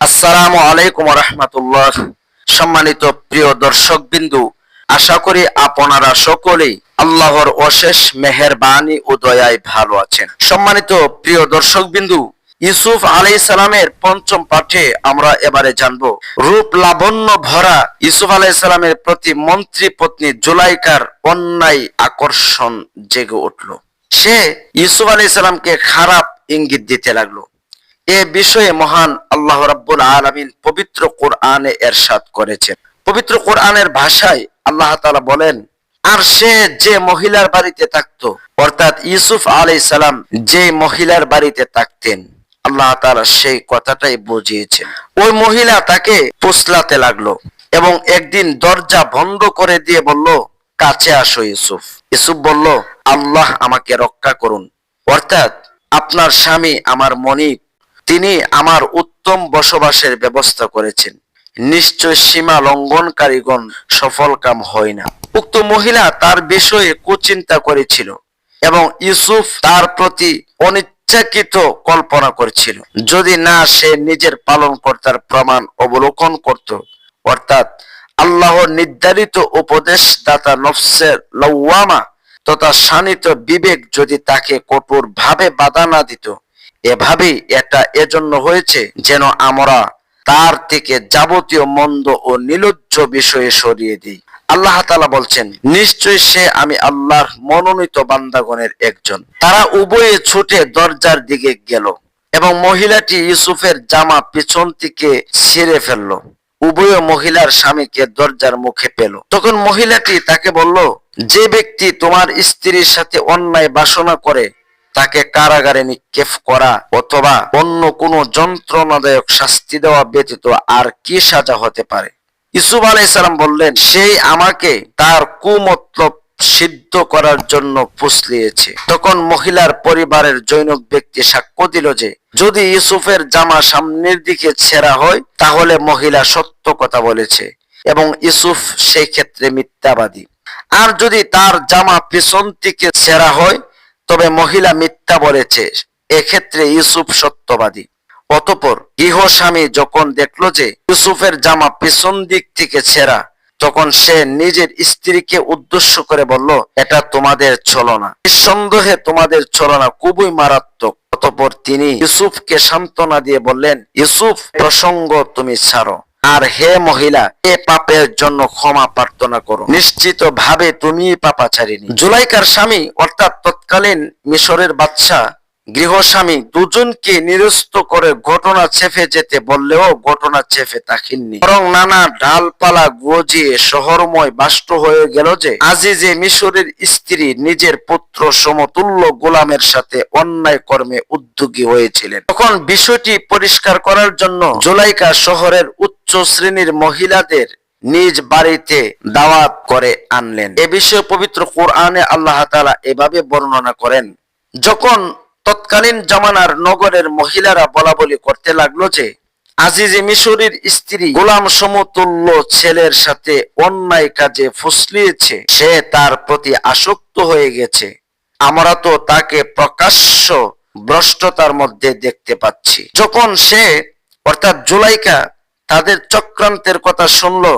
আসসালামু আলাইকুম রাহমাতুল্লাহ। সম্মানিত প্রিয় দর্শক বিন্দু, আশা করি আপনারা সকলেই আল্লাহর অশেষ মেহেরবানি ও দয়ায় ভালো আছেন। সম্মানিত প্রিয় দর্শক বিন্দু, ইউসুফ আলাইহিস সালামের পঞ্চম পাঠে আমরা এবারে জানব রূপ লাবণ্য ভরা ইউসুফ আলাইহিস সালামের প্রতি মন্ত্রী পত্নী জুলাইকার অন্যায় আকর্ষণ জেগে উঠল। সে ইউসুফ আলাইহিস সালামকে খারাপ ইঙ্গিত দিতে লাগলো। এ বিষয়ে মহান আল্লাহ রাব্বুল আলামিন পবিত্র কোরআনে এরশাদ করেছেন। পবিত্র কোরআনের ভাষায় আল্লাহ তাআলা বলেন, আর সে যে মহিলার বাড়িতে থাকতো, অর্থাৎ ইউসুফ আলাইহিস সালাম যে মহিলার বাড়িতে থাকতেন, আল্লাহ তাআলা সেই কথাটাই বুঝিয়েছেন। ওই মহিলা তাকে ফুসলাতে লাগলো এবং একদিন দরজা বন্ধ করে দিয়ে বলল, কাছে আসো ইউসুফ। ইউসুফ বলল, আল্লাহ আমাকে রক্ষা করুন, অর্থাৎ আপনার স্বামী আমার মনিব, তিনি আমার উত্তম বসবাসের ব্যবস্থা করেছেন। নিশ্চয় সীমা লঙ্ঘনকারীগণ সফল কাম হয় না। উক্ত মহিলা তার বিষয়ে কুচিন্তা করেছিল এবং ইউসুফ তার প্রতি অনিচ্ছাকৃত কল্পনা করেছিল। যদি না সে নিজের পালনকর্তার প্রমাণ অবলোকন করত, অর্থাৎ আল্লাহর নির্ধারিত উপদেশদাতা নফসের লওয়ামা তথা শানিত বিবেক যদি তাকে কঠোর ভাবে বাধা না দিত। এভাবেই এটা এজন্য হয়েছে যেন আমরা তার থেকে যাবতীয় মন্দ ও নির্লজ্জ বিষয়ে সরিয়ে দিই। আল্লাহ তাআলা বলছেন, নিশ্চয় সে আমি আল্লাহর মনোনীত বান্দাগণের একজন। তারা উভয়ে ছুটে দরজার দিকে গেল এবং মহিলাটি ইউসুফের জামা পিছন থেকে ছিঁড়ে ফেললো। উভয় মহিলার স্বামীকে দরজার মুখে পেল। তখন মহিলাটি তাকে বলল, যে ব্যক্তি তোমার স্ত্রীর সাথে অন্যায় বাসনা করে তাকে কারাগারে নিক্ষেপ করা অথবা অন্য কোনো যন্ত্রণাদায়ক শাস্তি দেওয়া ব্যতীত আর কি সাজা হতে পারে? ইউসুফ আলাইহিস সালাম বললেন, সেই আমাকে তার কুমতলব সিদ্ধ করার জন্য ফুসলিয়েছে। তখন মহিলার পরিবারের জনৈক ব্যক্তি সাক্ষ্য দিল যে যদি ইউসুফের জামা সামনের দিকে ছেঁড়া হয় তাহলে মহিলা সত্য কথা বলেছে এবং ইউসুফ সেই ক্ষেত্রে মিথ্যাবাদী। আর যদি তার জামা পিছন থেকে ছেঁড়া হয় তবে মহিলা মিথ্যা বলেছে, এক্ষেত্রে ইউসুফ সত্যবাদী। অতঃপর গৃহস্বামী যখন দেখলো যে ইউসুফের জামা পিছন দিক থেকে ছেঁড়া, তখন সে নিজের স্ত্রীকে উদ্দেশ্য করে বলল, এটা তোমাদের ছলনা, নিঃসন্দেহে তোমাদের ছলনা খুবই মারাত্মক। অতঃপর তিনি ইউসুফকে সান্ত্বনা দিয়ে বললেন, ইউসুফ, প্রসঙ্গ তুমি ছাড়ো, আর হে মহিলা, এ পাপের জন্য ক্ষমা প্রার্থনা করো, নিশ্চিত ভাবে তুমি পাপাচারিণী। জুলাইকার স্বামী অর্থাৎ তৎকালীন মিশরের বাদশা গৃহস্বামী দুজনকে নিরস্ত করে ঘটনা চেপে যেতে বললেও ঘটনা চেপে তাকিননি, বরং নানা ডালপালা গজিয়ে শহরময় বাষ্ট হয়ে গেল যে আজিজে মিশরের স্ত্রী নিজের পুত্র সমতুল্য গোলামের সাথে অন্যায় কর্মে উদ্যোগী হয়েছিলেন। তখন বিষয়টি পরিষ্কার করার জন্য জুলাইকা শহরের উচ্চ শ্রেণীর মহিলাদের নিজ বাড়িতে দাওয়াত করে আনলেন। এ বিষয়ে পবিত্র কোরআনে আল্লাহ তাআলা এভাবে বর্ণনা করেন, যখন তৎকালীন জামানার নগরের মহিলারা বলাবলি করতে লাগলো যে আজিজে মিশরের স্ত্রী গোলাম সমতুল্য ছেলের সাথে অন্যায় কাজে ফুসলিয়েছে, সে তার প্রতি আসক্ত হয়ে গেছে, আমরা তো তাকে প্রকাশ্য ভ্রষ্টতার মধ্যে দেখতে পাচ্ছি। যখন সে অর্থাৎ জুলাইকা তাদের চক্রান্তের কথা শুনলো,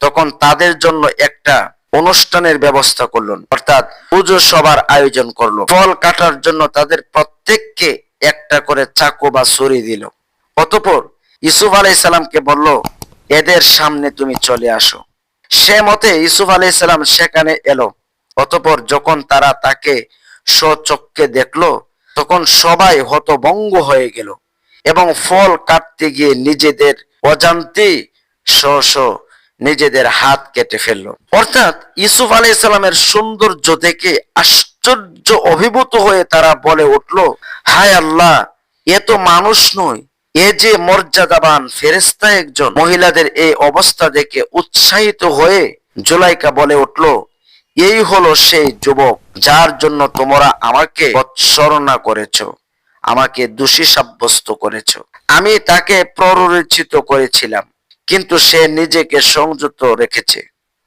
তখন তাদের জন্য একটা অনুষ্ঠানের ব্যবস্থা করলেন, অর্থাৎ পুজো সভার আয়োজন করলো। ফল কাটার জন্য তাদের প্রত্যেককে একটা করে চাকু বা ছুরি দিল। অতঃপর ইউসুফ আলাইহিস সালামকে বলল, এদের সামনে তুমি চলে আসো। সে মতে ইউসুফ আলাইহিস সালাম সেখানে এলো। অতঃপর যখন তারা তাকে স্বচক্ষে দেখলো, তখন সবাই হতভম্ব হয়ে গেল এবং ফল কাটতে গিয়ে নিজেদের অজান্তেই নিজেদের হাত কেটে ফেললো। অর্থাৎ ইউসুফ আলাইহিস সালামের সৌন্দর্য দেখে আশ্চর্য অভিভূত হয়ে তারা বলে উঠল, হায় আল্লাহ, এ তো মানুষ নয়, এ যে মর্যাদাবান ফেরেশতা একজন। মহিলাদের এই অবস্থা দেখে উৎসাহিত হয়ে জুলাইকা বলে উঠল, এই হলো সেই যুবক যার জন্য তোমরা আমাকে বৎসরণা করেছো, আমাকে দোষী সাব্যস্ত করেছো। আমি তাকে প্ররোচিত করেছিলাম, কিন্তু সে নিজেকে সংযত রেখেছে।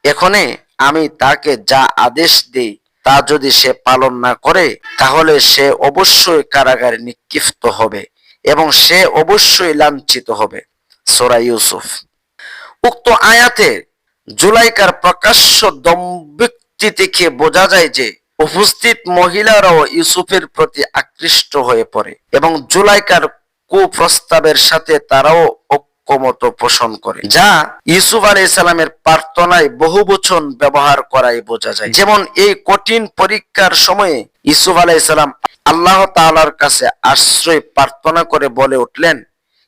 এখনই আমি তাকে যা আদেশ দেই তা যদি সে পালন না করে তাহলে সে অবশ্যই কারাগারে নিক্ষিপ্ত হবে এবং সে অবশ্যই লাঞ্ছিত হবে। সূরা ইউসুফ। উক্ত আয়াতে জুলাইকার প্রকাশ্য দম্ভিক্তি থেকে বোঝা যায় যে উপস্থিত মহিলারাও ইউসুফের প্রতি আকৃষ্ট হয়ে পড়ে এবং জুলাইকার কুপ্রস্তাবের সাথে তারাও ঐক্যমত পোষণ করে, যা ইউসুফ আলাইহিস সালামের প্রার্থনায় বহুবচন ব্যবহার করাই বোঝা যায়। যেমন এই কঠিন পরীক্ষার সময়ে ইউসুফ আলাইহিস সালাম আল্লাহ তাআলার কাছে আশ্রয় প্রার্থনা করে বলে উঠলেন,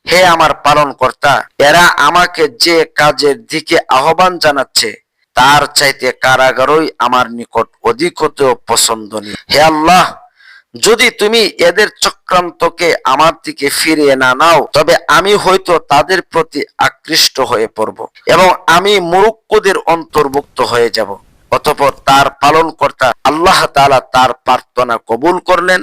হে আমার পালনকর্তা, এরা আমাকে যে কাজের দিকে আহ্বান জানাচ্ছে তার চাইতে কারাগারই আমার নিকট অধিকতর পছন্দনীয়। হে আল্লাহ, যদি তুমি এদের চক্রান্তকে আমার দিকে ফিরিয়ে না নাও তবে আমি হয়তো তাদের প্রতি আকৃষ্ট হয়ে পড়ব এবং আমি মুরুক্কুদের অন্তর্ভুক্ত হয়ে যাব। অতঃপর তার পালনকর্তা আল্লাহ তাআলা তার প্রার্থনা কবুল করলেন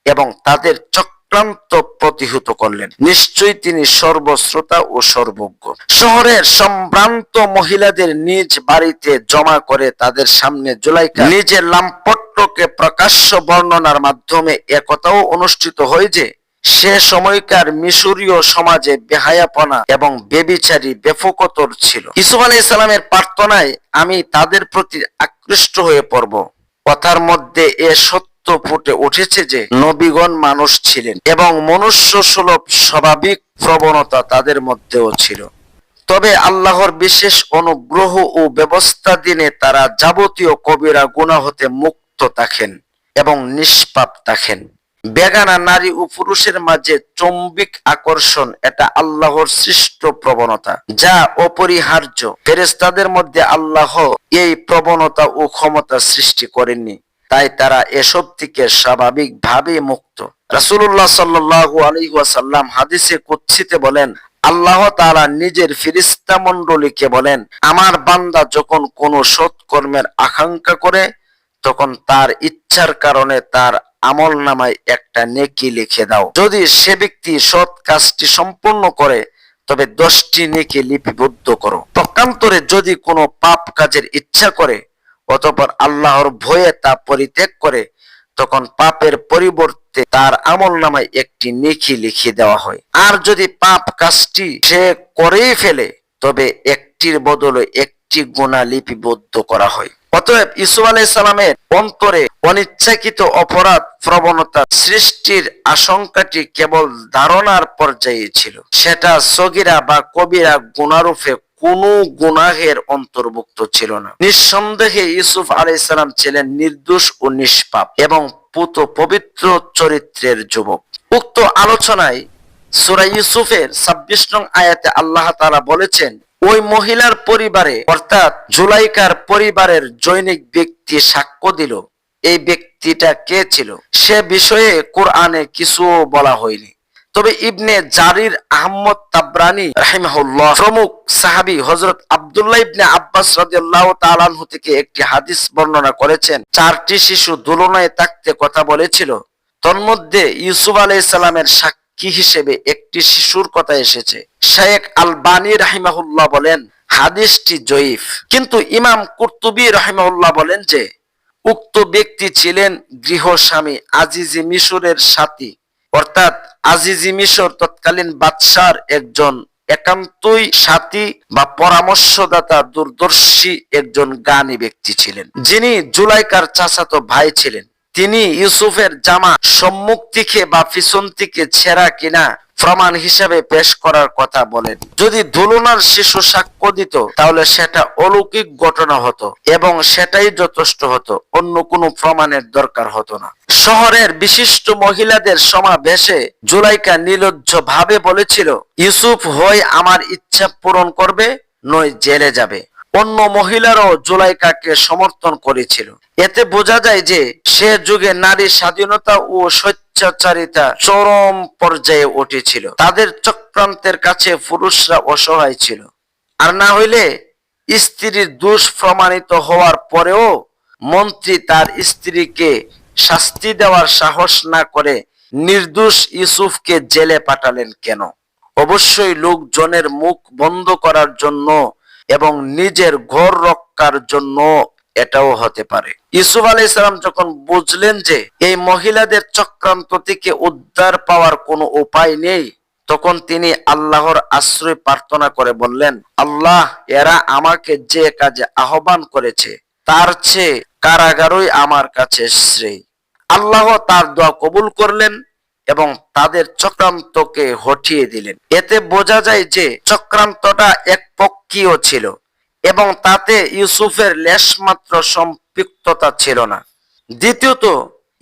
এবং তাদের চক্রান্ত প্রতিহত করলেন। নিশ্চয়ই তিনি সর্বশ্রোতা ও সর্বজ্ঞ। শহরের সম্ভ্রান্ত মহিলাদের নিজ বাড়িতে জমা করে তাদের সামনে জুলাইখা নিজের লাম্পট্যকে প্রকাশ্য বর্ণনার মাধ্যমে একথাও অনুষ্ঠিত হয় যে সে সময়কার মিশরীয় সমাজে বেহায়াপনা এবং বেবিচারী ব্যাপকতর ছিল। ইউসুফ আলাইহিস সালামের প্রার্থনায় আমি তাদের প্রতি আকৃষ্ট হয়ে পড়ব কথার মধ্যে এ সত্য ফুটে উঠেছে যে নবীগণ মানুষ ছিলেন এবং মনুষ্য সুলভ স্বাভাবিক প্রবণতা তাদের মধ্যেও ছিল। তবে আল্লাহর বিশেষ অনুগ্রহ ও ব্যবস্থা দিনে তারা যাবতীয় কবিরা গুনাহ হতে মুক্ত থাকেন এবং নিষ্পাপ থাকেন। বেগানা নারী ও পুরুষের মাঝে চৌম্বিক আকর্ষণ এটা আল্লাহর সৃষ্ট প্রবণতা, যা অপরিহার্য। ফেরেশতাদের মধ্যে আল্লাহ এই প্রবণতা ও ক্ষমতা সৃষ্টি করেননি, তাই তারা এসব থেকে স্বাভাবিকভাবে মুক্ত। রাসূলুল্লাহ সাল্লাল্লাহু আলাইহি ওয়াসাল্লাম হাদিসে কুদসিতে বলেন, আল্লাহ তাআলা নিজের ফেরেশতা মণ্ডলীকে বলেন, আমার বান্দা যখন কোনো সৎকর্মের আকাঙ্ক্ষা করে তখন তার ইচ্ছার কারণে তার আমলনামায় একটা নেকি লিখে দাও। যদি সে ব্যক্তি সৎ কাজটি সম্পূর্ণ করে তবে 10টি নেকি লিপিবদ্ধ করো। পক্ষান্তরে যদি কোনো পাপ কাজের ইচ্ছা করে অতঃপর আল্লাহর ভয়ে তা পরিত্যাগ করে তখন পাপের পরিবর্তে তার আমলনামায় একটি নেকি লিখে দেওয়া হয়। আর যদি পাপ কাজটি সে করেই ফেলে তবে একটির বদলে একটি গুনাহ লিপিবদ্ধ করা হয়। অতএব ইউসুফ আলাইহিস সালামের অন্তরে অনিচ্ছাকৃত অপরাধ প্রবণতা সৃষ্টির আশঙ্কাটি কেবল ধারণার পর্যায়ে ছিল, সেটা সগীরা বা কবিরা গুনাহরূপে কোনো গুনাহের অন্তর্ভুক্ত ছিল না। নিঃসন্দেহে ইউসুফ আলাইহিস সালাম ছিলেন নির্দোষ ও নিষ্পাপ এবং পুত পবিত্র চরিত্রের যুবক। উক্ত আলোচনায় সূরা ইউসুফের 26 নং আয়াতে আল্লাহ তাআলা বলেছেন, ওই মহিলার পরিবারে অর্থাৎ জুলাইকার পরিবারের জনৈক ব্যক্তি সাক্ষ্য দিল। এই ব্যক্তিটা কে ছিল সে বিষয়ে কোরআনে কিছু বলা হয়নি। তবে ইবনে জারির আহমদ তাবরানী রাহিমাহুল্লাহ প্রমুখ সাহাবী হযরত আব্দুল্লাহ ইবনে আব্বাস রাদিয়াল্লাহু তাআলা আনহু থেকে একটি হাদিস বর্ণনা করেছেন, 4টি শিশু দোলনায় থাকতে কথা বলেছিল। তন্মধ্যে ইউসুফ আলাইহিস সালামের সাক্ষী হিসেবে একটি শিশুর কথা এসেছে। শেখ আলবানী রাহিমাহুল্লাহ বলেন, হাদিসটি জয়ীফ, কিন্তু ইমাম কুরতুবী রাহিমাহুল্লাহ বলেন যে উক্ত ব্যক্তি ছিলেন গৃহস্বামী আজিজি মিশরের সাথী, অর্থাৎ আজিজি মিশর তৎকালীন বাদশার একজন একান্তই সাথী বা পরামর্শদাতা দূরদর্শী একজন জ্ঞানী ব্যক্তি ছিলেন, যিনি জুলাইকার চাচাতো ভাই ছিলেন। তিনি ইউসুফের জামা সম্মুখ থেকে বা পিছন থেকে ছেঁড়া কিনা প্রমাণ হিসাবে পেশ করার কথা বলেন। যদি দোলনার শিশু সাক্ষ্য দিত তাহলে সেটা অলৌকিক ঘটনা হতো এবং সেটাই যথেষ্ট হতো, অন্য কোনো প্রমাণের দরকার হতো না। শহরের বিশিষ্ট মহিলাদের সমাবেশে জুলাইকা নির্লজ্জ ভাবে বলেছিল, ইউসুফ হয় আমার ইচ্ছা পূরণ করবে নয় জেলে যাবে। অন্য মহিলারাও জুলাইকাকে সমর্থন করেছিল। এতে বোঝা যায় যে সে যুগে নারী স্বাধীনতা ও স্বেচ্ছাচারিতা চরম পর্যায়ে উঠেছিল। তাদের চক্রান্তের কাছে পুরুষরা অসহায় ছিল। আর না হইলে স্ত্রীর দোষ প্রমাণিত হওয়ার পরেও মন্ত্রী তার স্ত্রীকে শাস্তি দেওয়ার সাহস না করে নির্দোষ ইউসুফকে জেলে পাঠালেন কেন? অবশ্যই লোকজনের মুখ বন্ধ করার জন্য এবং নিজের ঘর রক্ষার জন্য এটাও হতে পারে। ইউসুফ আলাইহিস সালাম যখন বুঝলেন যে এই মহিলাদের চক্রান্ত থেকে উদ্ধার পাওয়ার কোনো উপায় নেই, তখন তিনি আল্লাহর আশ্রয় প্রার্থনা করে বললেন, আল্লাহ, এরা আমাকে যে কাজে আহ্বান করেছে তার চেয়ে কারাগারই আমার কাছে শ্রেয়। আল্লাহ তার দোয়া কবুল করলেন এবং তাদের চক্রান্তকে হটিয়ে দিলেন। এতে বোঝা যায় যে চক্রান্তটা একপক্ষীয় ছিল এবং তাতে ইউসুফের লেশমাত্র সম্পৃক্ততা ছিল না। দ্বিতীয়ত,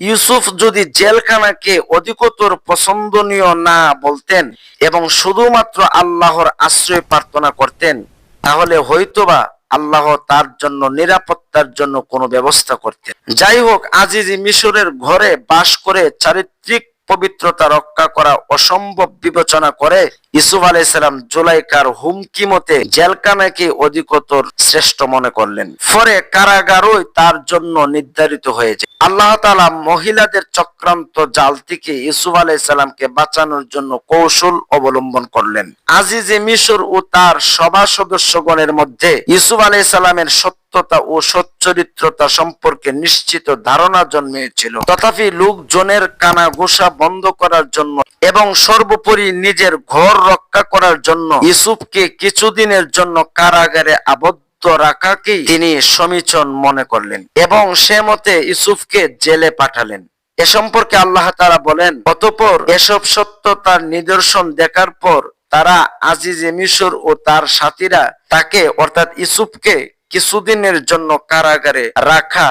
ইউসুফ যদি জেলখানাকে অধিকতর পছন্দনীয় না বলতেন এবং শুধুমাত্র আল্লাহর আশ্রয় প্রার্থনা করতেন, তাহলে হয়তোবা আল্লাহ তার জন্য নিরাপত্তার জন্য কোনো ব্যবস্থা করতেন। যাই হোক, আজিজি মিশরের ঘরে বাস করে চারিত্রিক পবিত্রতা রক্ষা করা অসম্ভব বিবেচনা করে ইউসুফ আলাইহিস সালাম জুলাইখার হুমকি মতে জেলখানাকে অধিকতর শ্রেষ্ঠ মনে করলেন। পরে কারাগারই তার জন্য নির্ধারিত হয়েছে। আল্লাহ তাআলা মহিলাদের চক্রান্ত জাল থেকে ইউসুফ আলাইহিস সালামকে বাঁচানোর জন্য কৌশল অবলম্বন করলেন। আজিজে মিশর ও তার সভা সদস্যগণের মধ্যে ইউসুফ আলাইহিস সালামের সত্যতা ও সচ্চরিত্রতা সম্পর্কে নিশ্চিত ধারণা জন্মেছিল। তথাপি লোকজনের কানাঘুষা বন্ধ করার জন্য এবং সর্বোপরি নিজের ঘর রক্ষা করার জন্য ইউসুফকে কিছুদিনের জন্য কারাগারে আবদ্ধ রাখাকেই তিনি সমীচীন মনে করলেন এবং সে মতে ইউসুফকে জেলে পাঠালেন। এ সম্পর্কে আল্লাহ তাআলা বলেন, অতঃপর এসব সত্যতার নিদর্শন দেখার পর তারা আজিজে মিশর ও তার সাথীরা তাকে অর্থাৎ ইউসুফকে কিছুদিনের জন্য কারাগারে রাখা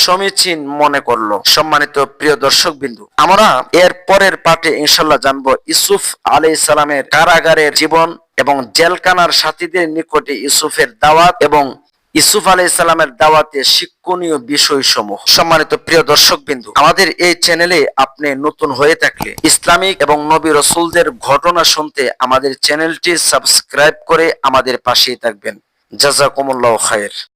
সমীচীন মনে করলো। সম্মানিত প্রিয় দর্শক বিন্দু, আমরা এর পরের পাঠে ইনশাআল্লাহ জানবো ইউসুফ আলাইহিস সালামের কারাগারের জীবন এবং জেলখানার সাথীদের নিকটে ইউসুফের দাওয়াত এবং ইউসুফ আলাইহিস সালামের দাওয়াতে শিক্ষণীয় বিষয়সমূহ। সম্মানিত প্রিয় দর্শক বিন্দু, আমাদের এই চ্যানেলে আপনি নতুন হয়ে থাকলে ইসলামিক এবং নবী রাসূলদের ঘটনা শুনতে আমাদের চ্যানেলটি সাবস্ক্রাইব করে আমাদের পাশেই থাকবেন। জাযাকুমুল্লাহু খায়র।